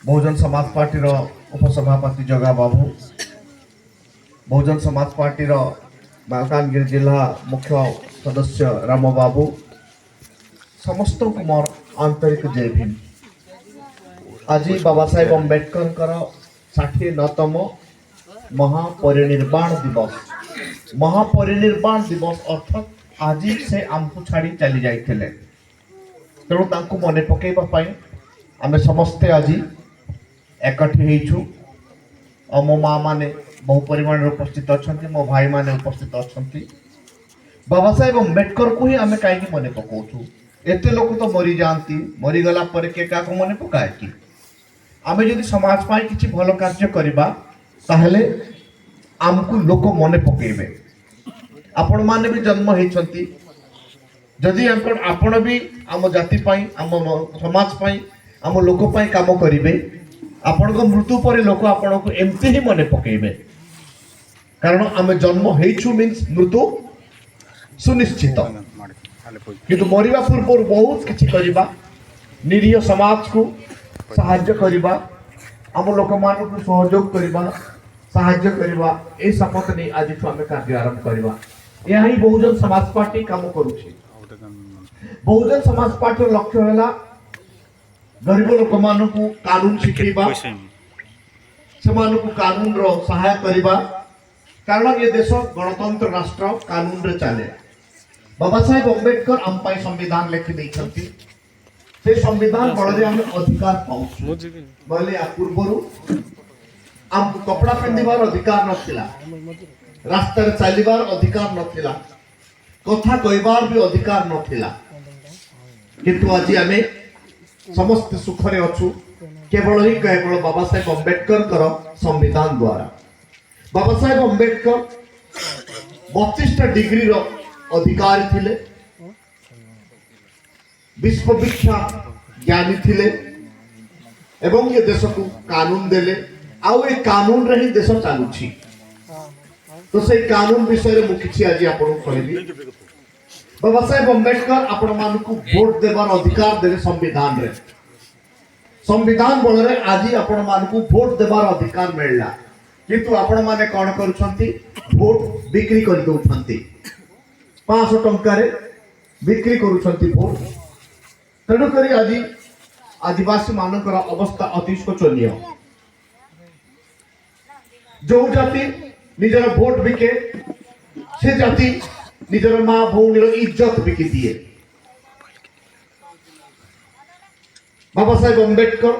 Bahujan Samaj party उपसभापति जगा बाबू, Bahujan Samaj party Malkangiri जिला मुख्य सदस्य राम बाबू, समस्त को मोर आंतरिक जय भीम। आज बाबा साहेब अम्बेडकर 69तम महापरिनिर्वाण दिवस। महापरिनिर्वाण दिवस अर्थात आज से आमको छाड़ी चली जाइए, तेणु तांको मने पकेइबा आमे समस्ते आज एकठी होइछु। मो माँ माने बहु परिमाण उपस्थित अच्छा, मो भाई माने उपस्थित अच्छा। बाबा साहेब अम्बेडकर को ही आमे कहीं मने पकाउछु। एते लोक तो मरी जाती, मरीगला पर के क्या मने पकाए कि आमे जदि समाज पाई किछि भल कार्य करिबा ताहले आमको लोक मने पकेइबे। आपण माने भी जन्म होइछंती, जदि आपण भी आम जाति पाई, आम समाज पाई, आम लोक पाई काम करिबे, आपण को मृत्यु पर लोक आपण को एमती ही मने पकेइबे। कारण आम जन्म होइछु मीन्स मृत्यु सुनिश्चित। किंतु मरिबा पूर्व बहुत किछि करिबा, निरीह समाज को सहाय्य करिबा, आम लोक मान को सहयोग करिबा, सहाय्य करिबा, ए शपथ नहीं आज आम कार्य आरंभ करिबा। यही बहुजन समाज पार्टी काम करुछि। बहुजन समाज पार्टी लक्ष्य है गरीब लोक मान को कानून शिखेबा, से कानून रो सहायता करिबा। कारण ये देश गणतंत्र राष्ट्र कानून रे चले। बाबा साहेब अम्बेडकर आम पाई संविधान लिखि दैछंती। से संविधान बଳରେ हम अधिकार पाउछु। बोले आ पूर्वरु आम कपड़ा पिंधिबार अधिकार नथिला, रास्ता रे चलिबार अधिकार नथिला, कथा कहबार भी अधिकार नथिला। किंतु आज आमे समस्त सुखरे अच्छु केवल ही केवल बाबा साहेब अम्बेडकर संविधान द्वारा। बाबा साहेब अम्बेडकर 32 डिग्री रो अधिकारी थिले, विश्व विख्यात ज्ञानी थिले एवं ये देश को कानून देले। आउ ए कानून रे ही देश चालुछि। तो से कानून विषय रे मु किछि आज आपन कहबी। बाबा साहेब अम्बेडकर आपण मान को वोट देवार अधिकार देले संविधान रे। संविधान बल रे आज आपण मान को वोट देवार अधिकार मिलला। किंतु आपण माने कोन करूछंती, वोट बिक्री कर दउछंती। 500 टंका रे बिक्री करूछंती वोट। तेणु करी आज आदिवासी मानकर अवस्था अति शोचनीय। जो जाति निजर वोट बिके, से जाति निजर माँ भौणी इज्जत बिकी दिए। बाबा साहेब अम्बेडकर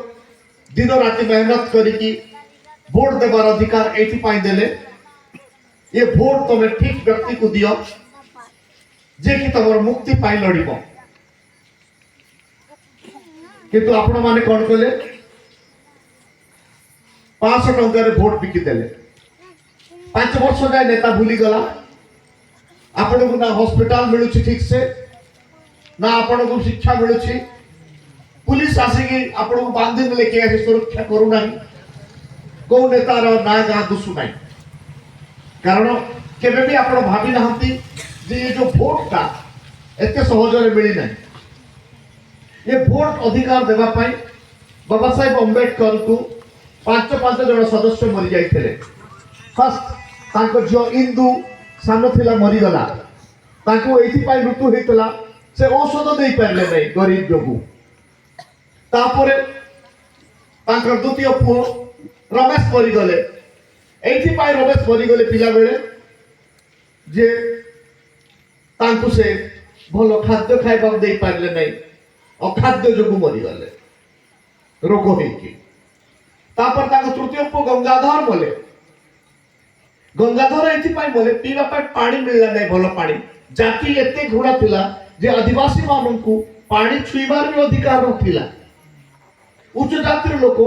दिन राति मेहनत करिकी वोट देवार अधिकार एठी पाई देले। ये वोट तुम ठीक व्यक्ति को दियो जे कि तुम मुक्ति पाई लड़िबो। किंतु आपण माने कोन कले, 500 टंका रे वोट बिकी देले। 5 वर्ष जाए नेता भूली गला। आपण को ना हॉस्पिटल मिलु ठीक से, ना आपण को शिक्षा मिलु। पुलिस आसिकी आपण को बांधी लेके आसी सुरक्षा करू नाही। को नेता रो ना गा दुसु नाही। कारण केबे भी आपण भाबी नाहंती जे ये जो वोट का एते सहज रे मिली नाही। ये वोट अधिकार देबा पाई बाबा साहेब अम्बेडकर को 5 जन सदस्य मरी जाइथिले। फर्स्ट तांको जो इंदु सानो थिला मरी गला, तांको एथि पाई मृत्यु हेतला। से औषध देई पारले नै गरीब जोगु। तापरे तांकर द्वितीय पुओ रमेश मरी गले। एथि पाई रमेश मरी गले पिला बेले जे तांको से भलो खाद्य खाइबा देई पारले नै। अखाद्य जोगु मरी गले रोग हेकी। तापर तांको तृतीय पुओ गंगाधर मले। गंगाधर एथि पाई मले पीवा पाई पानी मिलला नै, भलो पानी। जाति एते घोड़ा थिला जे आदिवासी मानन को पानी छुईबार भी अधिकार नथिला। उच्च जातिर लोक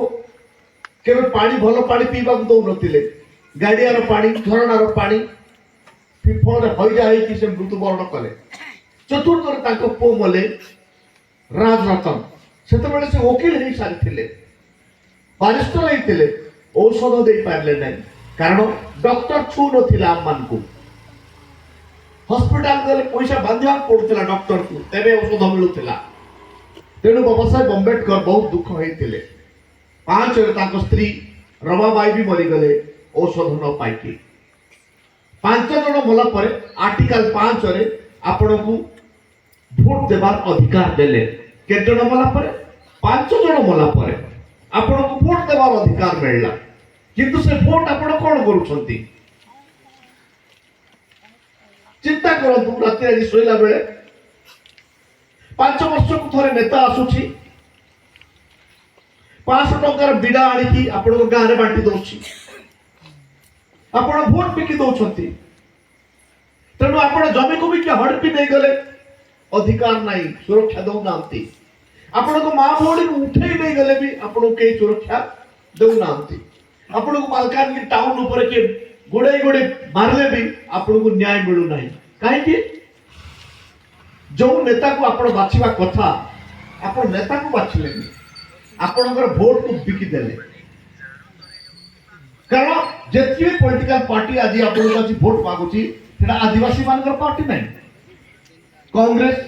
केवल पानी भलो पानी पीबा को दौ नथिले। गाडियार पानी, झरणार पानी फल रे होई जाई कि से मृत्युवरण कले। चतुर्थ रे ताको पो मले राजरतन। सेते बेले से वकील हे सारिथिले, बारिस्टर हेतिले, औषध देई पारले नै। कारण डॉक्टर छू नथिला आम मान को। हॉस्पिटल गले पैसा बांधिया पड़ुथिला डॉक्टर को, तेबे औषध मिलुथिला। तेणु बाबा साहेब अम्बेडकर बहुत दुख होइथिले। 5 तांको स्त्री रमाबाई भी मरीगले औषध न पाई 5 जन मला पर आर्टिकल 5 रे आपण को भोट देवार अधिकार देले के जन मला पर 5 जन मला पर आपण को भोट देवार अधिकार मिलला किंतु से भोट आपण कोन करूछंती चिंता करंतु राति आज सोइला बेले 5 वर्ष को थरे नेता आसुची 500 टंकार बिडा आनिकी आपण गाँ रे बांटी दउची आपण भोट बिकी दउछंती तेणु आपण जमी को भी के हड़पी नहीं गले अधिकार नहीं सुरक्षा दउ नांती आपण को मां भोड़ी को उठे नहीं गले भी आपण के सुरक्षा दउ नांती आपण को मालकानगिरी टाउन ऊपर के गोड़े गोड़े मारले भी आपण को न्याय मिलु नहीं काहे कि जो नेता को आपण बाछिबा कथा आपण नेता को बाछिले आपणकर भोट को बिकी देले कारण जेतिए पॉलिटिकल पार्टी आज आपण काची भोट मागुची सेटा आदिवासी मानकर पार्टी नहीं कांग्रेस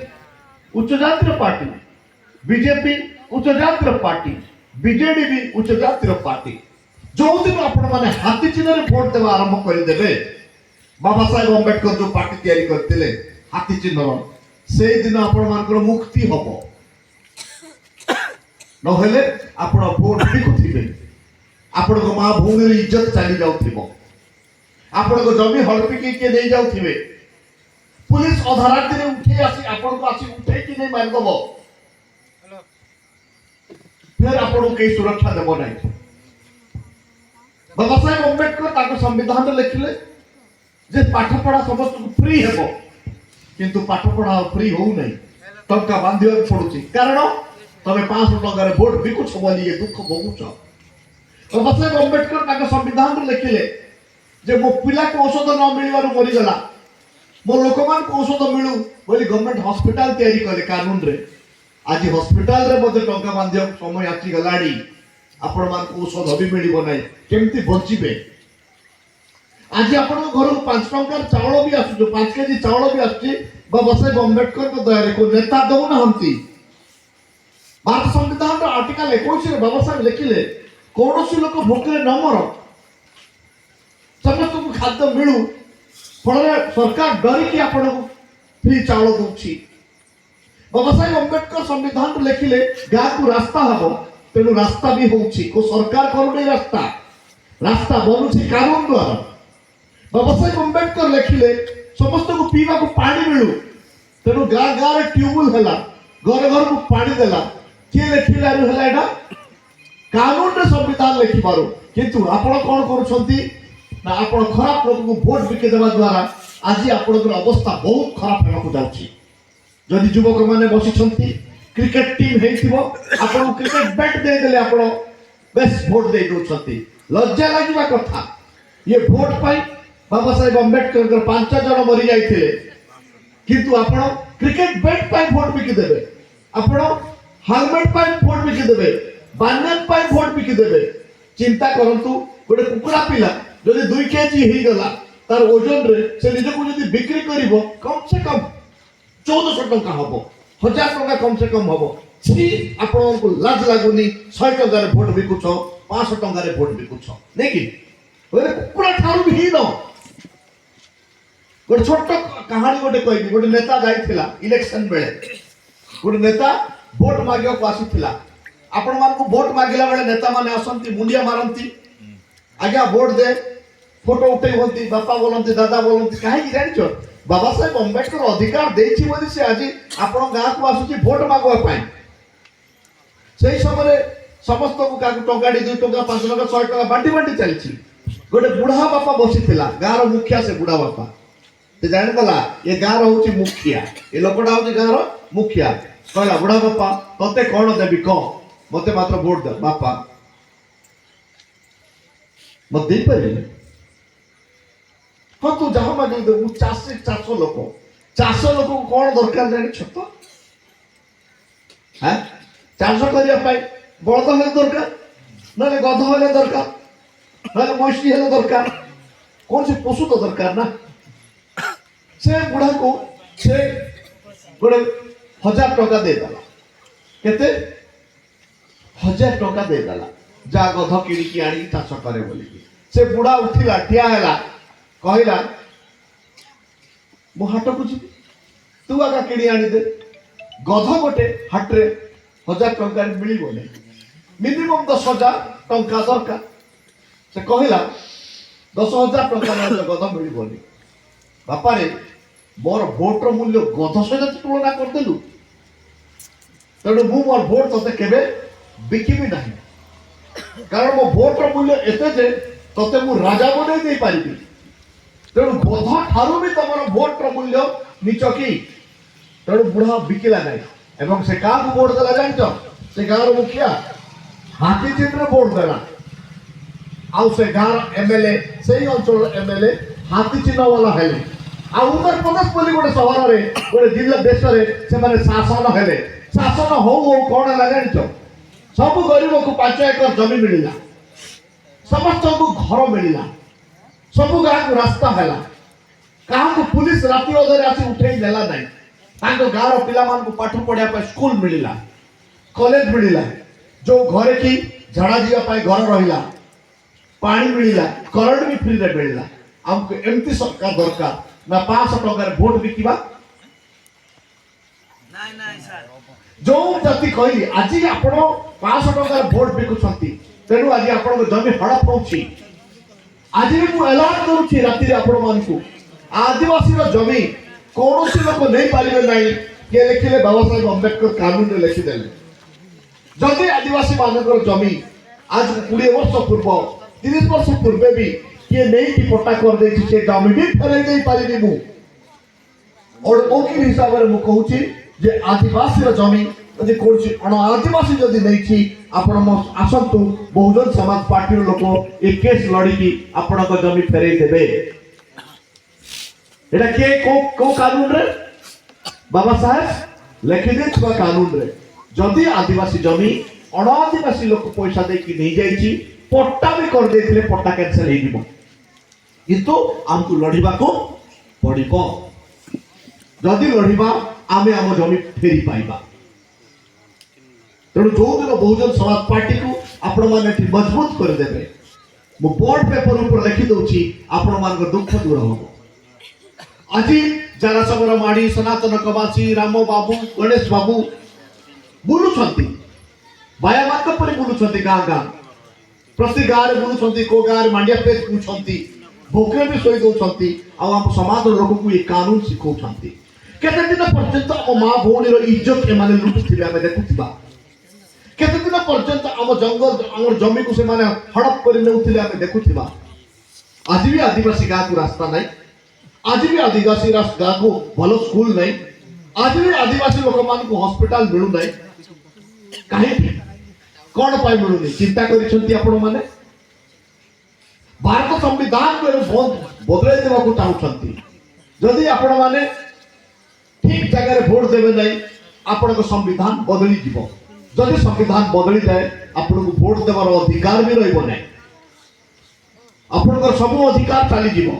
उच्च जातिर पार्टी बीजेपी उच्च जातिर पार्टी बीजेडी भी उच्च जातिर पार्टी जो दिन आपण माने हाथी चिन्ह रे भोट देवा आरंभ कर देबे बाबा साहेब अंबेडकर जो पार्टी तैयारी करथिले हाथी चिन्ह से दिन आपण मानकर मुक्ति हबो न हेले आपण भोट बिकुथिबे आपण को मां भूमि रे इज्जत चली जाउथिबो आपण को जमी हड़पी के नहीं जाउथिबे पुलिस अधारात रे उठे आसी आपण को आसी उठे कि नहीं मार दबो फिर आपण को के सुरक्षा देबो नहीं बाबा साहेब अंबेडकर ताको संविधान रे लिखले जे पाठ पढ़ा समस्त को फ्री हेबो किंतु पाठ पढ़ा फ्री हो नहीं टंका बांधियो पड़ुची कारण तमे 500 टंका रे वोट बिकुछ बोली ये दुख भोगुछ बाबा साहेब अंबेडकर ताको संविधान रे लिखले जे मो पिला को औषध न मिलवार मरी गला मो लोकमान को औषध मिलू बोली गवर्नमेंट हॉस्पिटल तैयारी करे कानून रे आज हॉस्पिटल रे मध्ये टंका बांधियो समय आसी गलाडी आपण मान को औषध भी मिलिबो नै केमती बचिबे आज आपण घर को 5 टंकार चावल भी आसु 5 केजी चावल भी आछि बाबा साहेब अंबेडकर को दया रे को नेता दउ ना हंती भारत संविधान रो आर्टिकल 21 रे बाबा साहेब लिखिले कोनोसी लोक भोकरे न मर समस्त को खाद्य मिलू फल सरकार डरी कि आपण को फ्री चावल दउछि बाबा साहेब अंबेडकर संविधान रे लिखिले गाँ को रास्ता हबो तेणु रास्ता भी होउछि को सरकार करूनी रास्ता रास्ता बनुछि कानून द्वारा बाबा साहेब अंबेडकर लिखिले समस्त को पीवा को पानी मिलू तेणु गाँ गाँ रे ट्यूबवेल हैला घर घर को पानी देला के लिखिला रे हैला एटा कानून रे संविधान लिखि पारो किंतु आपण कोन करूछंती ना आपण खराब लोक को वोट बिके देवा द्वारा आज आपनकर अवस्था बहुत खराब हेला को जाउछि जदि युवक माने बसिछंती क्रिकेट टीम हेइथिबो आपण क्रिकेट बैट दे देले आपण बेस वोट दे दोछंती लज्जा लागिबा कथा ये वोट पाई बाबा साहेब अंबेडकर कर 5 जन मरि जाइथिले किंतु आपण क्रिकेट बैट पाई वोट बिकी देबे आपण हेलमेट पाई वोट बिकी देबे बानर पाई वोट बिकी देबे चिंता करंतु गोटे कुकुड़ा पिला जदि 2 केजी ही गला तार ओजन रे से निज को जदि बिक्री करिवो कम से कम 1400 टंका हबो 1000 टंका कम से कम हबो छी आपण को लाज लागुनी 100 टंका रे वोट बिकुछ 500 टंका रे वोट बिकुछ नै कि ओरे कुकुड़ा ठारू भी न गोटे छोट कहानी गोटे कहबी गोटे नेता जाइथिला इलेक्शन बेले गोटे नेता वोट मागियो को आसीथिला आपण मान को वोट मागिला बेले नेता माने आसंती मुंडिया मारंती आज्ञा वोट दे फोटो उठे होती बापा बोलती दादा बोलती कहीं जानिଛ बाबा साहेब अंबेडकर अधिकार देछि बोली से आज आपण गाँ को आसुची वोट मागवा पाए सही समय समस्त को काकू टंका 2 टंका 5 टंका 100 टंका बांटी बांटी चलछि गोटे बुढ़ा बापा बसिथिला गाँ रो मुखिया से बुढ़ा बापा ते जानि गला ये गाँ रो होची मुखिया ये लोकडा होची गाँ रो मुखिया कहला बुढ़ा बापा तते कोन देबी को मते मात्र वोट दे बापा मत दे पारे हाँ तू जहाँ मांगे दे मु 400 लोक को कौन दरकार जानी छत हाँ 400 करिया पाई बलद हेले दरकार ना गध हेले दरकार ना मईसी हेले दरकार कौन से पशु तो दरकार ना से बुढ़ा को से गोटे 1000 टंका दे दला केते 1000 टंका दे दला जा गध किणिकी आनी चाष करे बोलिकी से बुढ़ा उठिला ठिया हैला कहला मु हाट को जी तू आगा किणी आनी दे गध गोटे हाट रे 1000 टंका मिलिबो नै मिनिमम 10,000 टंका दरकार से कहला 10,000 टंका ना गध मिलिबो नै बापा रे मोर भोट रो मूल्य गध सहित तुलना कर देलु तेणु मु मोर भोट तते केबे बिकिबी नाही कारण मो भोट रो मूल्य एते जे तते मु राजा बनै दे पारिबी तेणु गध ठारू भी तमर भोट रो मूल्य नीच की तेणु बुढ़ा बिकिला नाही एवं से का भोट देला जानछ से गाँव मुखिया हाथी चिन्ह भोट देला आउ से गाँव एमएलए से अंचल एमएलए हाथी चिन्ह वाला हेले आ उत्तर प्रदेश बोली गोटे सहर रे गोटे जिला देश रे से माने शासन हेले शासन हो कोन है जानछ सब गरीब को 5 एकड़ जमी मिलिला समस्त को घर मिलिला सब गाँव को रास्ता हैला कहाँ को पुलिस राति अधरे आसी उठेई देला नहीं तांको गाँव पिला मान को पाठ पढ़िया पे स्कूल मिलिला कॉलेज मिलिला जो घरे की झड़ा जिया पाई घर रहिला पानी मिलिला करंट भी फ्री रे मिलिला हमको एमती सरकार दरकार ना 500 टका रे वोट बिकिबा नहीं नहीं सर जो जाति कहली आज आपण 500 टका रे वोट बिकुछंती तेनु आज आपण जमी हड़प होउची आज भी मु ऐलान करूची राति रे आपण मान को आदिवासी रो जमी कौन लोक नहीं पारे ना किए लिखिले बाबा साहेब अम्बेडकर कानून रे लिखि देले जदि आदिवासी मानकर जमी आज 20 वर्ष पूर्व 30 वर्ष पूर्व भी किए नहीं कि पट्टा कर दे से जमी भी फेरई दे पारिबी मु और ओकी हिसाब रे मु कहूची जे आदिवासी रो जमी यदि कोनसी अण आदिवासी जदि नहीं छी आपण आसंतु बहुजन समाज पार्टी रो लोक ए केस लड़ी की आपण को जमी फेरई देबे एटा के को कानून रे बाबा साहेब लिखि दे छुआ कानून रे जदि आदिवासी जमी अण आदिवासी लोक पैसा दे कि नहीं जाई छी पट्टा भी कर देथिले पट्टा कैंसिल हे दिबो किंतु हमकु लढिबा को पड़िबो जदि लढिबा आमे हम जमी फेरी पाइबा तेणु जो दिन बहुजन समाज पार्टी को आपण माने मजबूत कर देबे मु बोर्ड पेपर ऊपर लिखि दउची आपण मान दुख दूर होबो आज जरा समर माड़ी सनातन कवासी राम बाबू गणेश बाबू बुलुछंती बाया मार्ग पर बुलुछंती गाँ गाँ प्रति गाँ रे बुलुछंती को गाँ रे मांडिया पेज पूछंती भोकरे भी सोई दउछंती आ हम समाज लोक को ये कानून सिखौछंती केते दिन पर्यंत हम मां भौणी रो इज्जत के माने लुटुथिबे आमे देखुथिबा केते दिन पर्यंत हम जंगल हमर जमी को से माने हड़प कर नेउथिले आमे देखुथिबा आज भी आदिवासी गाँ को रास्ता नहीं आज भी आदिवासी गाँ को भल स्कूल नहीं आज भी आदिवासी लोक मान को हॉस्पिटल मिलु नहीं कहीं कौन पाई मिलुनी चिंता करिसंती आपण माने भारत संविधान को बदलाई देवा को चाहूछंती जदि आपण माने ठीक जगह रे वोट देबे नहीं आपण को संविधान बदली दिबो जदि संविधान बदली जाए आपण को वोट देवार अधिकार भी रहइबो नहीं आपण को सब अधिकार चली जीवो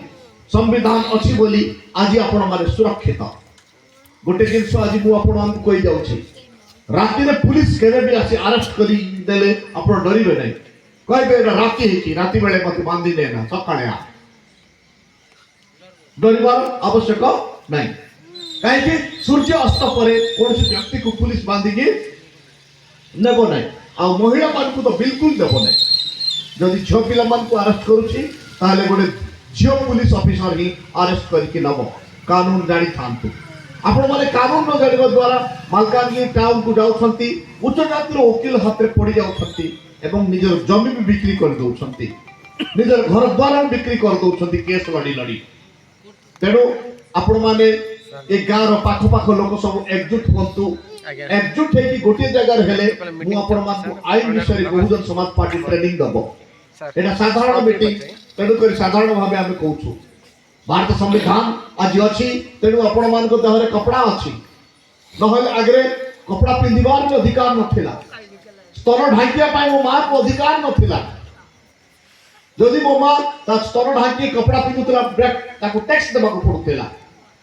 संविधान अच्छी बोली आज आपण माने सुरक्षित गोटे जिनस आज मु आपण हमको कहि जाउ छी राति रे पुलिस केबे भी आसी अरेस्ट करी देले आपण डरिबे नहीं कहबे राति हेची राति बेले मते बांधी देना सकाळे आ डरिबार आवश्यक नहीं काहे कि सूर्य अस्त परे कोनसी व्यक्ति को पुलिस बांधी के नेबो नहीं आ महिला मान को तो बिल्कुल देबो नहीं जदि छ पिला मान को अरेस्ट करूची ताले गोटे झियो पुलिस ऑफिसर ही अरेस्ट करके नब कानून जानी थांतु आपण माने कानून न जानिबा द्वारा मालकानगिरी टाउन को जाउछंती उच्च जातिर वकील हाथ रे पड़ी जाउछंती एवं निजर जमी भी बिक्री कर दउछंती निजर घर द्वार बिक्री कर दउछंती केस लड़ी लड़ी तेणु आपण माने ए गाँ रो पाख पाख लोक सब एकजुट होंतु एकजुट है कि गोटे जगह हेले मु आपण मान को आईन विषय बहुजन समाज पार्टी ट्रेनिंग दबो एटा साधारण मीटिंग तेणु कर साधारण भाव आम कहूँ भारत संविधान आज अच्छी तेणु आपण मान देहरे कपड़ा अच्छी नहले आगे कपड़ा पिंधिबार भी अधिकार नथिला स्तर ढांकिया पाई मो मां को अधिकार नथिला जदि मो मां ता स्तर ढांकी कपड़ा पिंधुतला ब्रेक ताको टैक्स देबा को पड़ुतला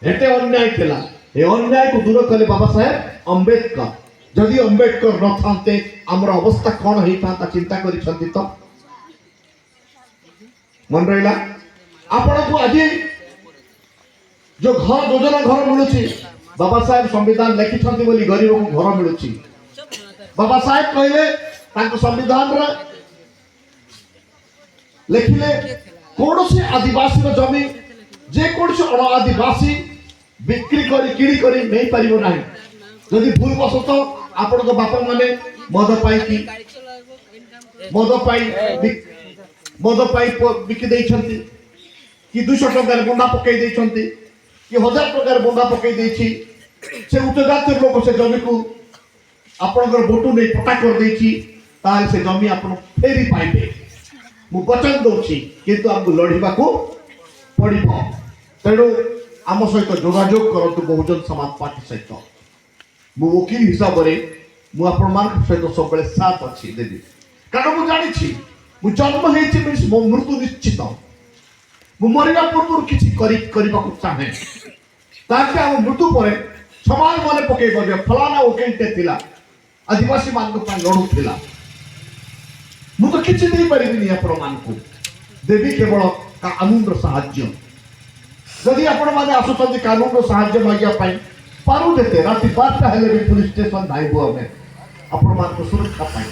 एते अन्याय थिला ए अन्याय को दूर कले बाबा साहेब अंबेडकर जदि अंबेडकर न थांते आमर अवस्था कौन होता चिंता कर तो मन रहा आपण को आज जो घर योजना घर मिलूची बाबा साहेब संविधान लिखिं बोली गरीब को घर मिलूची बाबा साहेब कहले संविधान लिखिले कौन से आदिवासी जमी जे कौन से अण आदिवासी बिक्री करी किणी करी नहीं पारिबो नाही जदि भूल बसत आपण को बापा माने मद पाई बिकी देइछंती कि 200 टंकार बंदा पकई देइछंती कि 1000 टंकार बंदा पकई देइछि से उच्च जाति लोक से जमी को आपनकर बोटू नहीं पटा कर देइछि ताल से जमी आपन फेरी पाइबे मु वचन दउछि किंतु हमको लढिबा को पड़िबो तेणु आम सहित जोगाजोग करतु बहुजन समाज पार्टी सहित मु वकील हिसाब रे मु आपण मान सहित सबले साथ अछि देबी कारण मु जानि छी मु जन्म हेछि मिस मो मृत्यु निश्चित मु मरिया पूर्व किछि करबा को चाहे ताकि हम मृत्यु परे समाज माने पकेबो जे फलाना वकीलते थिला आदिवासी मान को पय लडू थिला मु तो किछि नहीं परिबिनी आपण मान को देवी केवल कानून रो सहाय्य जदि आपण माने आसुचंती कानून रो सहाय्य मागिया पाई पारू देते राति 12टा हेले भी पुलिस स्टेशन धाइबो हमें आपण मान को सुरक्षा पाई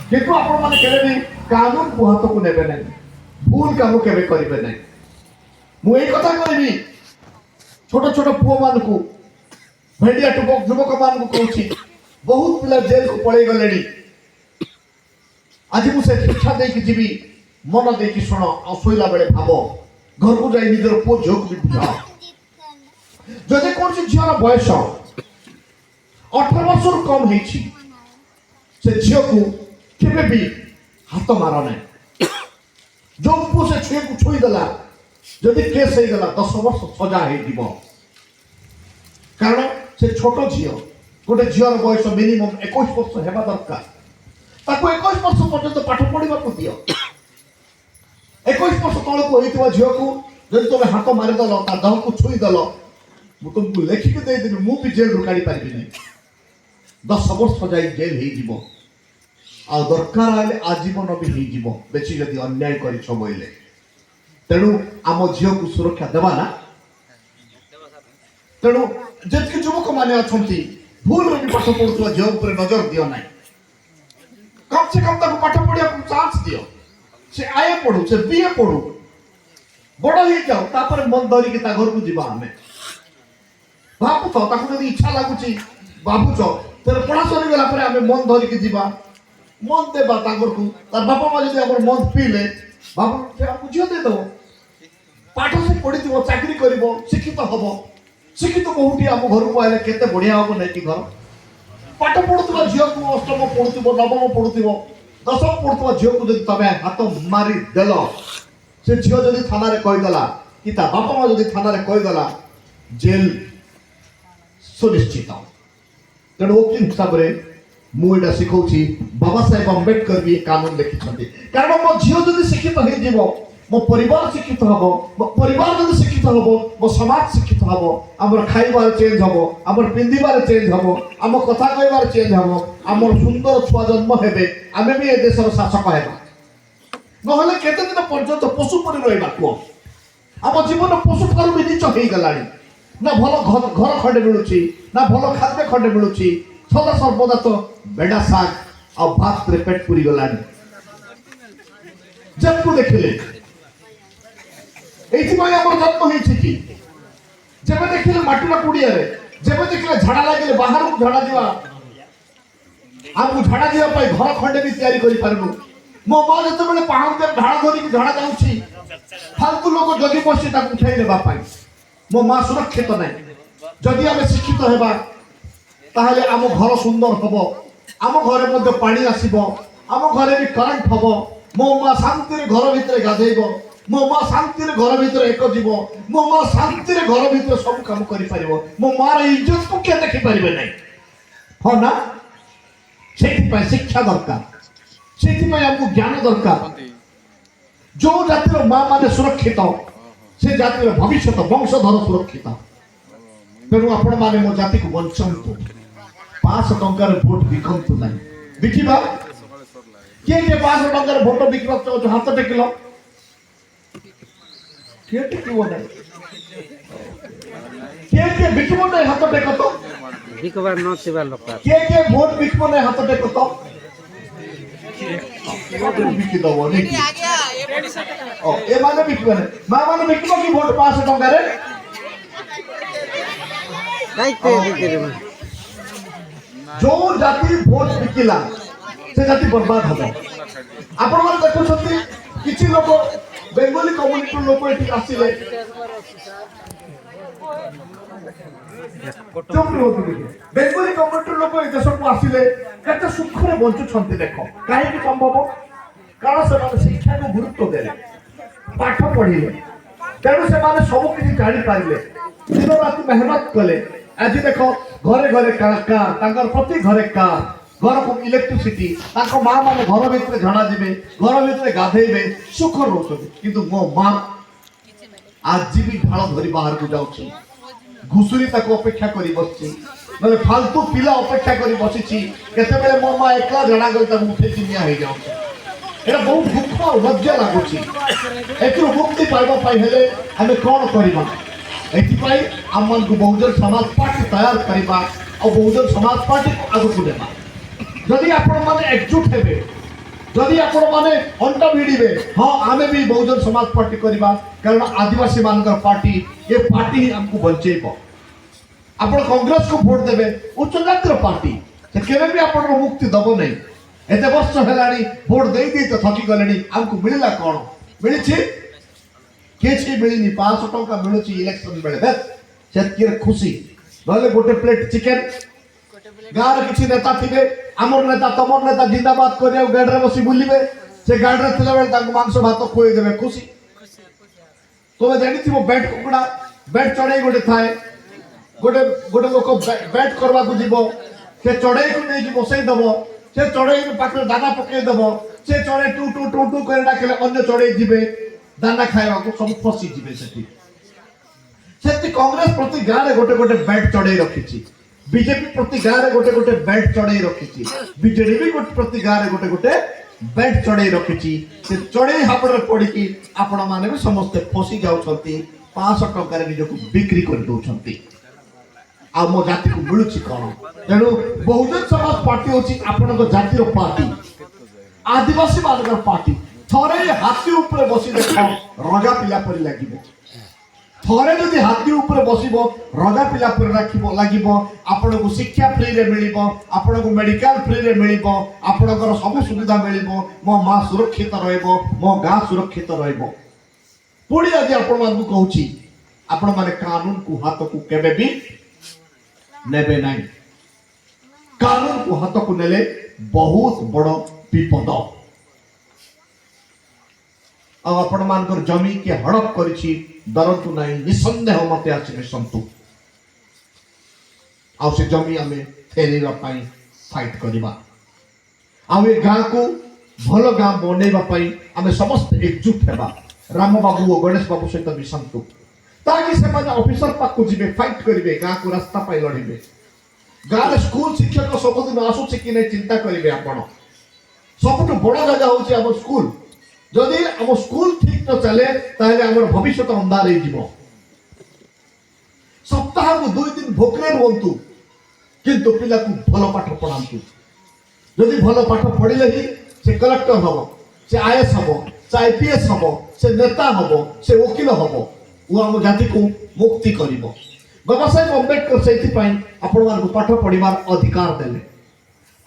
किंतु आपण माने केले भी कानून को हाथ को नेबे नहीं भूल काम केबे करिबे नहीं मु एई कथा कहबी छोट छोट पुओ मान को भेडिया युवक मान को कहूची बहुत पिला जेल को पळै गलेनी आज मुझे शिक्षा दे कि जीवी मन दे कि सुनो असोइला बेले भाबो घर को जाई निजर पो झोक भी बुझा जदि कोन से झियर बयस 18 वर्ष रु कम हेछि से झियो को केबे भी हाथ मार नै जो पो से छुए को छुई दला जदि केस हे गला 10 वर्ष सजा हे दिबो कारण से छोटो झियो गोटे झियर बयस मिनिमम 21 वर्ष हेबा दरकार ताको 21 वर्ष पर्यंत पाठ पढ़िबा को दियो 21 वर्ष तळ को होइतबा झियो को जदि तोमे हाथ मारि दलो ता देह को छुई दलो मु तुमको लेखि के दे देबी मु भी जेल रुकाडी पारिबि नै 10 वर्ष जाई जेल हे जीवो आ दरकार आले आजीवन भी हे जीवो बेची जदि अन्याय करि छबइले तेनु आम झियो को सुरक्षा देबा ना तेनु जतके युवक माने अछंती भूल रे पाठ पढुवा झियो ऊपर नजर दियो नै कम से कम तक पाठ पढ़िया को चांस दियो से आए पढ़ू से बीए पढ़ू बड़ ही जाओ तापर मन धरी के ता घर को जीवा हमें बापू तो ताको जदी इच्छा लागुची बाबू तो तेरे पढ़ा सरी गेला परे हमें मन धरी के जीवा मन देबा ता घर को तार बापा मा जदी हमर मन पीले बाबू से आपको जियो दे दो पाठ से पढ़ी दिबो चाकरी करिवो शिक्षित बहुटी हम घर को आले केते बढ़िया होबो नै कि घर पाठ पढ़ुवा झील को अष्टम पढ़ुव नवम पढ़ुव दशम पढ़ुवा झील को जब तुम हाथ मारी देल से झील जदि थाना कहीदेला कि बापा माँ जदि थाना कहीदेला जेल सुनिश्चित तेणु वकील हिसाब से मुझे शिखाऊँ बाबा साहेब अम्बेडकर भी कानून लिखिं कारण मो झील जदि शिक्षित हो मो परिवार शिक्षित हम मो परिवार जब शिक्षित हम मो समाज शिक्षित हम आमर खाइबार चेंज हम आमर पिंधिबार चेंज हम आम कथा कहबार चेंज हम आमर सुंदर छुआ जन्म हेबे आमे भी ए देशर शासक हेबा नहले केते दिन पर्यंत पशु परि रहइबा को आम जीवन पशु पर भी नीच हेई गलानी ना भलो घर खंडे मिलुची ना भलो खाद्य खंडे मिलुची सदा सर्वदा तो बेडा साग और भात रे पेट पूरी गलानी जब को देखले एइथिबाई हमर जन्म हेछि कि जेबे देखिले माटीला कुडिया रे जेबे देखिले झाडा लागिले बाहर को झाडा दिवा हम झाडा दिवा पई घर खंडे भी तयारी करि पारनु मो मां जते बेले पहाड़ दे झाडा धरि कि झाडा जाउछि फालतू लोक जगी बसि ताकु उठाई लेबा पई मो मां सुरक्षित नै जदि हम शिक्षित हेबा ताहले आम घर सुंदर हबो आम घरे मध्ये पानी आसीबो आम घरे भी करंट हबो मो मां शांति रे घर भितरे गाधेइबो मो मां शांति रे घर भितर एक जीव मो मां शांति रे घर भितर सब काम करि पारिबो मो मां रे इज्जत को के देखि पारिबे नै हो ना सेति पय शिक्षा दरकार सेति पय हमको ज्ञान दरकार जो जातिर मां माने सुरक्षित से जातिर भविष्य वंशधर सुरक्षित तेणु आपण माने मो जाति को वंचंतु 500 टंकार भोट बिकंतु ना बिकिबा के 500 टंकार भोट बिकबा तो हाथ टेकिलो के टेकिबो ना के बिकबो ना हाथ टेको तो बिकबार न थिबा लोक के भोट बिकबो ना हाथ टेको तो बिकी दबो नहीं ओ ए माने बिकबो ना माने बिकबो की भोट 500 टंका रे काइते बिकरे जो जाति भोट बिकिला से जाति बर्बाद हबो आपण माने देखुछथि किछि लोक बेंगोली कम्युनिटी लोक एठी आसीले बेंगोली कम्युनिटी लोक ए देश को आसीले केते सुखरे बंचु छन्ति देखो काहे कि संभव कारण से माने शिक्षा को गुरुत्व देले पाठ पढिले तेणु से माने सब किछि जानि पाइले दिन रात मेहनत कले आज देखो घरे घरे कार तांकर प्रति घरे कार घर को इलेक्ट्रिसिटी ताको मां माने घर भीतर झणा दिबे घर भीतर गाधेइबे सुख रहउछथि किंतु मो मां आज भी ढाल धरी बाहर को जाउछि घुसुरी ताको अपेक्षा करी बसछि माने फालतू पिला अपेक्षा करी बसिछि केते बेले मो मां एकला झणा गल ताको उठे चिनिया हे जाउछि एटा बहुत दुख और लज्जा लागुछि एतु मुक्ति पाइबा पाइ हेले हमें कोन करिबा एथिपाई आमन को बहुजन समाज पार्टी तैयार करिबा और बहुजन समाज पार्टी को आगु को देबा जदि आपण माने एकजुट हेबे जदि आपण माने अंत भिडिबे हां आमे भी बहुजन समाज पार्टी करिबा कारण आदिवासी मानकर पार्टी ये पार्टी ही हमको बंचेबो आपण कांग्रेस को वोट देबे उच्च जातिर पार्टी से केबे भी आपण मुक्ति दबो नै एते वर्ष हेलानी वोट देई तो थकी गलेनी हमको मिलला कोन मिलिछि केछि मिलिनी 500 टंका मिलुछि इलेक्शन बेले बस सेतकिर खुशी नले गोटे प्लेट चिकन गार किछि नेता थिबे हमर नेता तमर नेता जिंदाबाद करियो गाड़ रे बसी बुलिबे से गाड़ रे थिला बेले ताको मांस भात खोइ देबे खुशी तोमे जानि थिबो बैट कुकुडा बैट चढ़ाई गोटे थाए गोटे गोटे लोक बैट करबा को जीवो से चढ़ाई को नै बसई दबो से चढ़ाई पाखरे दाना पके दबो से चढ़े टू टू टू टू करे डाकले अन्य चढ़ाई जिबे दाना खाइबा को सब फसी जिबे सेति कांग्रेस प्रति गाँ रे गोटे गोटे बैट चढ़ाई रखिछि बीजेपी प्रति गाँ रे गोटे गोटे बैट चढ़ाई रखिछि बीजेडी भी गोटे प्रति गाँ रे गोटे गोटे बैट चढ़ाई रखिछि से चढ़ाई हाबरे पड़ी कि आपण माने भी समस्त फसी जाउछंती 500 टका रे निजको बिक्री कर दोछंती आ मो जाति को मिलुछि कोन तेनु बहुजन समाज पार्टी होछि आपनको जातिर पार्टी आदिवासी मानकर पार्टी थरे हाथी ऊपर बसी देखो रजा पिला पर लागिबो थरे जदि हाथी ऊपर बसिबो रजा पिला पर राखिबो लागिबो आपनको शिक्षा फ्री रे मिलिबो आपनको मेडिकल फ्री रे मिलिबो आपनकर सब सुविधा मिलिबो मो मां सुरक्षित रहइबो मो गां सुरक्षित रहइबो पुडी आज आपण मानकु कहूची आपण माने कानून को हाथ को केबे भी नेबे नाही कानून को हाथ को नेले बहुत बड़ विपद आपण मानकर जमी के हड़प करिछि डरंतु नाही निसंदेह मते आछे संतु आ से जमी हमें फेरीबा पई फाइट करिबा आ ए गां को भलो गां बनेबा पई हमें समस्त एकजुट हेबा राम बाबू और गणेश बाबू सहित मिसंतु ताकि से माने ऑफिसर पाक को जिबे फाइट करिवे गां को रास्ता पई लड़िबे गां स्कूल शिक्षक सबदिन आसुछि कि नै चिंता करिवे आपण सबटु बड़ जगह होछि हमर स्कूल जदि हम स्कूल ठीक न चले ताहले हमर भविष्य अंधार हो जिवो सप्ताह को 2 दिन भोकरे रहंतु किंतु पिला को भलो पाठ पढांतु जदि भलो पाठ पढिले ही से कलेक्टर हबो से आईएएस हबो से आईपीएस हबो से नेता हबो से वकील हबो वो हम जाति को मुक्ति करिवो बाबा साहेब अम्बेडकर सेति पई आपण मान को पाठ पढिबार अधिकार देले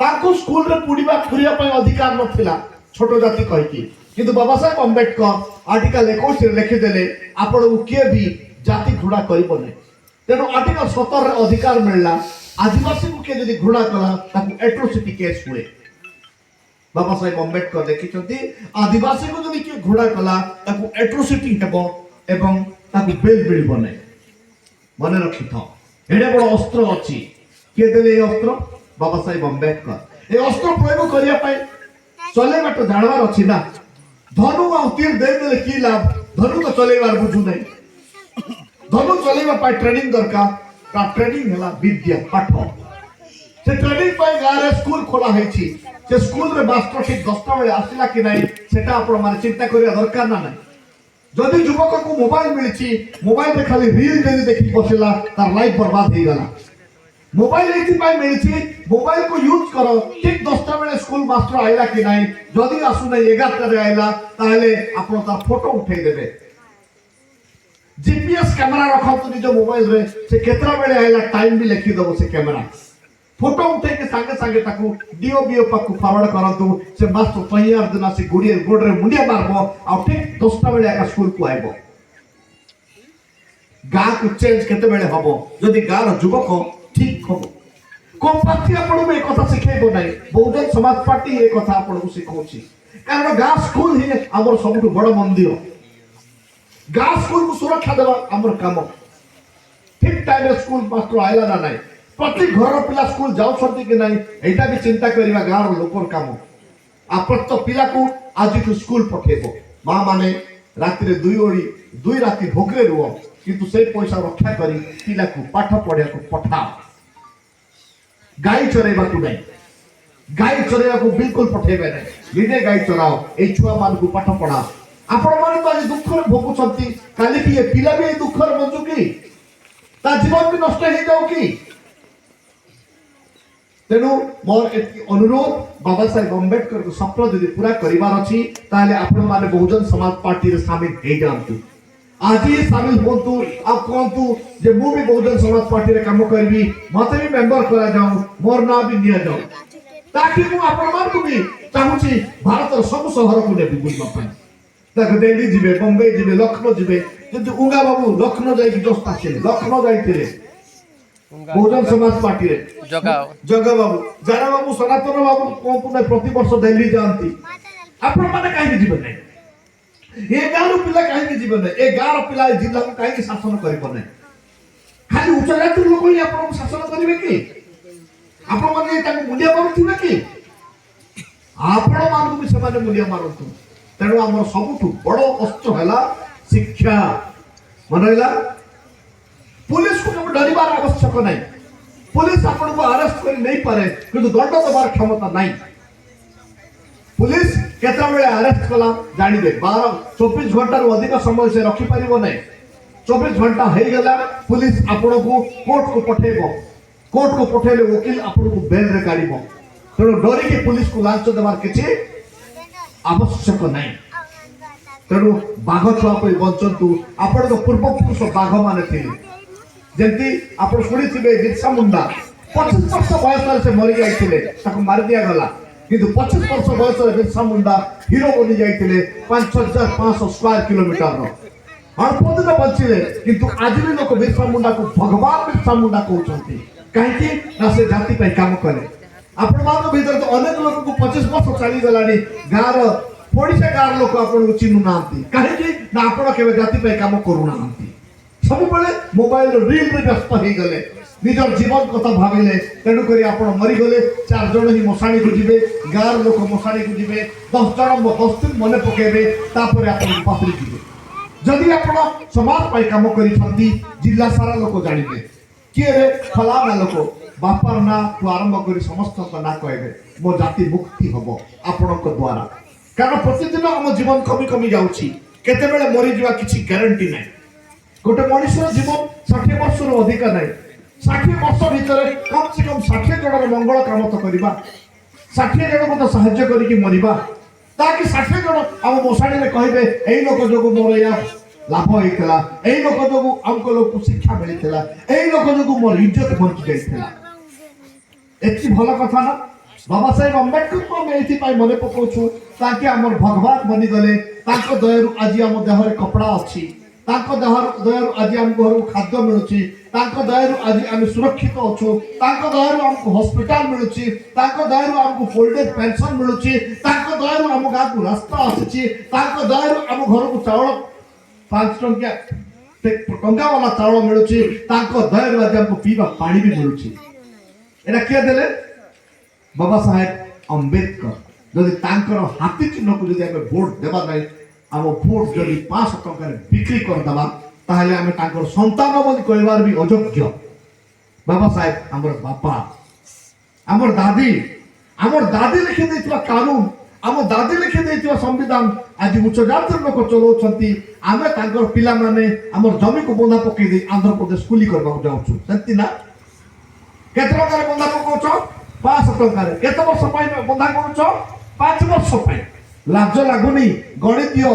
ताको स्कूल रे पुडीबा खुरिया पई अधिकार नथिला छोटो जाति कहि कि किंतु बाबा साहेब अम्बेडकर आर्टिकल 21 रे लिखि देले आपण को के भी जाति घृणा करिबो नै तेनो आर्टिकल 17 रे अधिकार मिलला आदिवासी को के यदि घृणा कला ताको एट्रोसिटी केस हुए बाबा साहेब अम्बेडकर देखिछंती आदिवासी को यदि के घृणा कला ताको एट्रोसिटी हेबो एवं ताको बेल मिलबो नै मने रखि था एडे बड़ अस्त्र अछि के देले अस्त्र बाबा साहेब अम्बेडकर ए अस्त्र प्रयोग करिया पई चले बाटो जाणवार अछि ना धनु आ तीर दे देले की लाभ धनु तो चलेबार बुझु नै धनु चलेबा पाई ट्रेनिंग दरकार का ट्रेनिंग हला विद्या पाठ से ट्रेनिंग पाई गारे स्कूल खोला हैछि से स्कूल रे मास्टर ठीक 10टा बेले आसिला कि नाही सेटा आपण माने चिंता करिया दरकार ना नाही जदि युवक को मोबाइल मिलछि मोबाइल रे खाली रील जदि देखि बसिला तार लाइफ बर्बाद हे गला मोबाइल एथि पाई मिलछि मोबाइल को यूज करो ठीक 10टा बेले स्कूल मास्टर आइला कि नाही जदि आसु नाही 11टा रे आइला ताहले आपण तार फोटो उठेई देबे जीपीएस कैमरा रखो निज मोबाइल रे से केतरा बेले आइला टाइम भी लिखि दबो से कैमरा फोटो उठे के संगे संगे ताकू डीओबीओ पाकू फॉरवर्ड करंतु से मास्टर तैयार दिना से गुडिए गोड रे मुंडिया मारबो आ ठीक 10टा बेले आका स्कूल को आइबो गा को चेंज केते बेले हबो जदि गा रो युवक ठीक हबो कोन पार्टी आपण में कथा सिखेबो नै बहुजन समाज पार्टी ए कथा आपण को सिखौछि कारण गा स्कूल ही हमर सबटु बड़ मंदिर गा स्कूल को सुरक्षा देवा हमर काम ठीक टाइम स्कूल मास्टर आइला ना नै प्रति घर पिला स्कूल जाउ छथि कि नै एटा भी चिंता करिवा गार लोकर काम आपण तो पिला को आज को स्कूल पठेबो मां माने राति रे 2 राति भोगरे रुओ किंतु से पैसा रक्षा करी पिला को पाठ पढिया को पठाओ गाय चरेबा को नै गाय चरेबा को बिल्कुल पठेबे नै निजे गाय चराओ ए छुआ मान को पाठ पढाओ आपण माने तो आज दुख रे भोगु छथि काली की ए पिला भी दुख रे बंजु की ता जीवन भी नष्ट हे जाऊ की तेणु मोर एति अनुरोध बाबा साहेब अम्बेडकर को सपन यदि पूरा करिवार अछि ताले आपण माने बहुजन समाज पार्टी रे शामिल हे जांतु आज ही शामिल होतु आ कोंतु जे मु भी बहुजन समाज पार्टी रे काम करबी मते भी मेंबर करा जाऊ मोर ना भी निया जाऊ ताकि मु आपण मान को भी चाहूची भारत रो सब शहर को नेबी बुझबा पाई ताकि दिल्ली जिबे बॉम्बे जिबे लखनऊ जिबे जदि उंगा बाबू लखनऊ जाई कि दोस्ता छे लखनऊ जाईतिले बहुजन समाज पार्टी रे जगा बाबू जारा बाबू सनातन बाबू कोन पुने प्रति वर्ष दिल्ली जानती आपण माने काहे जीवन नै ए गारो पिला काहे जीवन नै ए गारो पिला जिल्ला को काहे शासन करिबो नै खाली उच्च जाति लोक ही आपण शासन करिवे कि आपण माने ताको मुलिया मारुथिबे कि आपण मानू भी समाज मुलिया मारुथु तेणु हमर सबुठु बड़ अस्त्र हैला शिक्षा मनैला पुलिस को केवल डरिबार आवश्यक नहीं पुलिस आपण को अरेस्ट कर नहीं पारे किंतु दंड देबार क्षमता नहीं पुलिस केता बेले अरेस्ट कला जानि दे 24 घंटा रो अधिक समय से रखि परिबो नहीं 24 घंटा हे गेला पुलिस आपण को कोर्ट को पठेबो कोर्ट को पठेले वकील आपण को बेल रे काढिबो तेणु डरी के पुलिस को लांच देबार किछि आवश्यक नहीं तेणु बाघ छुआ पे बंचंतु आपण को पूर्व पुरुष बाघ माने थिले जेंती आपण सुनी थिबे बिरसा मुंडा 25 वर्ष बयस से मरि जाइथिले ताको मार दिया गला किंतु 25 वर्ष बयस रे बिरसा मुंडा हीरो बनि जाइथिले 5500 स्क्वायर किलोमीटर रो अल्प दिन बचिले किंतु आज भी लोक बिरसा मुंडा को भगवान बिरसा मुंडा कहउछंती काहे कि ना से जाति पे काम करे आपण मान भीतर तो अनेक लोक को 25 वर्ष चली गलानी गार पड़िसा गार लोक आपण को चिन्नु नांती काहे कि ना आपण केबे जाति पे काम करू नांती सब बेले मोबाइल रील रे व्यस्त हो गले निजर जीवन कथा भाबिले तेणु करी आपण मरि गले 4 जण ही मसाणी को जिबे गार लोक मसाणी को जिबे 10 जण 10 दिन मने पकेबे तापर आपण पासरी जिबे जदि आपण समाज पाई काम करी छथि जिल्ला सारा लोक जानिबे के रे फलाना लोक बापार ना तो आरंभ करी समस्त का ना कहबे मो जाति मुक्ति हबो आपण को द्वारा कारण प्रतिदिन हम जीवन कमी कमी जाउची केते बेले मरि जिवा किछि गारंटी नै गोटे मनुष्य जीवन 60 वर्ष रो अधिक नै 60 वर्ष भीतर कम से कम 60 जणर मंगल काम तो करबा 60 जण को तो सहायता करी कि मरिबा ताकि 60 जण हम मोसाडी रे कहबे एई लोक जोगु मोर या लाभ होइतला एई लोक जोगु हमको लोक शिक्षा मिलितला एई लोक जोगु मोर इज्जत बंच जाइतला एति भलो कथा ना बाबा साहेब अम्बेडकर को मैं एति पाई मने पकोछु ताकि हमर भगवान बनि गले ताको दयरु आज हम देह रे कपड़ा अछि ताको दयरु आज हम घर खाद्य मिलुची ताको दयरु आज हम सुरक्षित अछु ताको दयरु हमको हॉस्पिटल मिलुची ताको दयरु हमको फोल्डेड पेंशन मिलुची ताको दयरु हम गाँ को रास्ता आछि ताको दयरु हम घर को चावल 5 टंका वाला चावल मिलुची ताको दयरु आज हमको पीवा पानी भी मिलुची एटा के देले बाबा साहेब अम्बेडकर जदि तांकर हाथी चिन्ह को जदि हम वोट देबा नै हम वोट जदि 500 टंका बिक्री कर दबा ताहले हम तांकर संतान बोली कहबार भी अयोग्य बाबा साहेब हमर बापा आमर दादी लिखि देइथिबा कानून आम दादी लिखि देइथिबा संविधान आज उच्च जातिर लोक चलाउछंती आमे तांकर पिला माने हमर जमी को बंधा पकई दे आंध्र प्रदेश कुली करबा जाउछु सत्ती ना केते टंका बंधा पकाउछो 500 टंका केते वर्ष पाई बंधा करूछो 5 वर्ष पाई लाज लागुनी गणित दियो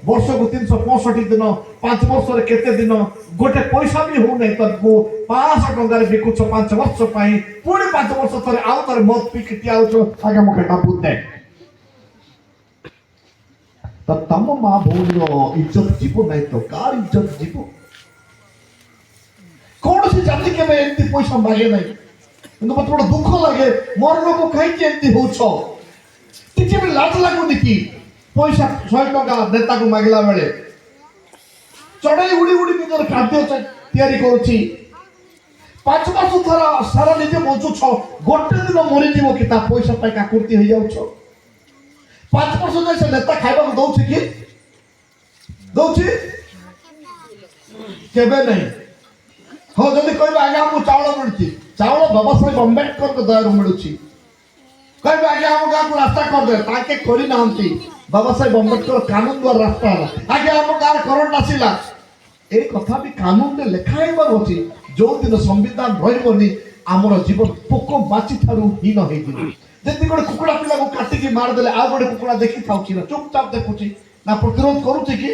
वर्ष को 365 दिन 5 वर्ष रे केते दिन गोटे पैसा भी हो नै तको 500 टंका रे बिकुछ 5 वर्ष पाई पुणी 5 वर्ष तरे आउ तर मत पी किति आउछो आगे मके टापु दे त तम मा भौणीरो इज्जत जीवो नै तो कार इज्जत जीवो कोन से जाति के में एंती पैसा मागे नै কিন্তু মত বড় দুঃখ লাগে মোর লোক খাইতে এমতি হউছ টিকে বি লাজ লাগুনি কি পয়সা 100 টাকা নেতাকে মাগিলা বেলে চড়াই উড়ি উড়ি নিজের খাদ্য তৈরি করছি 5 মাস ধরা সারা নিজে বঞ্চুছ গোটে দিন মরি দিব কি তা পয়সা পাই কাকুর্তি হই যাউছ 5 মাস যাই সে নেতা খাইবা দউছি কি দউছি কেবে নাই हो जदि कहबे आगे हमको चावल मिलुची चावल बाबा साहेब अम्बेडकर के दयारु मिलुची कहबे आगे हम गाँव को रास्ता कर दे ताके करी नांती बाबा साहेब अम्बेडकर कानून द्वारा रास्ता हला आगे हम गाँव करंट आसिला ए कथा भी कानून में लिखा हेबार अछि जो दिन संविधान रहबनी हमर जीवन पोको बाची थारु हीन हेइ दिबे जदि गोटे कुकुड़ा पिला को काटी के मार देले आ गोटे कुकुड़ा देखि थाउची ना चुपचाप देखुची ना प्रतिरोध करूची की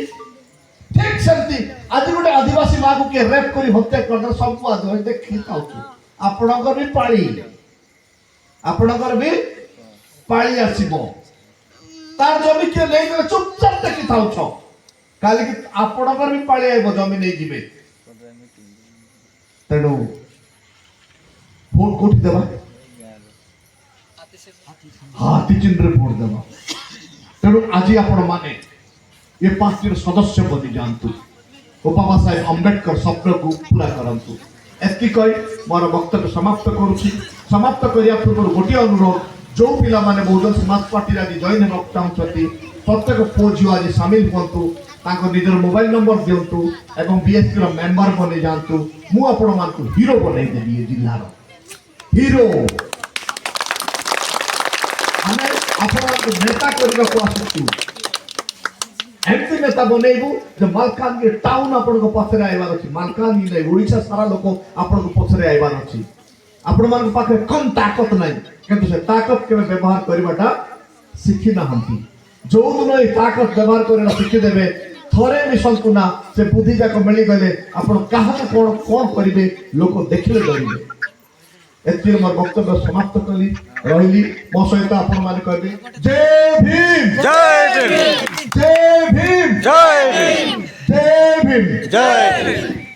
ठीक सेमती आज गोटे आदिवासी माँ को के रेप करी हत्या कर सब आदमी देखी थाउछु आपणकर भी पाळी आसीबो तार जमी के नै गले चुपचाप देखी थाउछ काली कि आपणकर भी पाळी आइबो जमी नै जिबे तेनु फोन कोठी देबा हाथी चिन्ह फोन देबा तेनु आज आपण माने ये पार्टी सदस्य बनी जानतु बाबा साहेब अम्बेडकर स्वप्न को पूरा करंतु एति कहि मोर वक्तव्य समाप्त करूछि समाप्त करिया पूर्व गोटे अनुरोध जो पिला माने बहुजन समाज पार्टी आदि जॉइन हेबाक चाहछथि प्रत्येक पो झियो आज शामिल होंतु ताको निजर मोबाइल नंबर दियंतु एवं बीएसपी रो मेंबर बने जानतु मु आपण मान को हीरो बनै देबी ए जिल्ला रो हीरो हमें आपण को नेता करबा को आसछु एमती नेता बनेबू जे मालकानगिरी टाउन आपण को पछरे आइबार अछि मालकानगिरी नै ओडिसा सारा लोक आपण को पछरे आइबार अछि आपण मान पाखे कम ताकत नै किंतु से ताकत के व्यवहार करबाटा सिखि ना हंती जो दिन ए ताकत व्यवहार करना सिखि देबे थरे मिशन कुना से बुद्धि जाक मिली गले आपण काहा कोन कोन करिवे लोक देखिले डरिवे एति मोर वक्तव्य समाप्त कली रहिली मो सहित आपण माने कहबे जय भीम जय भीम जय भीम जय भीम जय भीम जय भीम।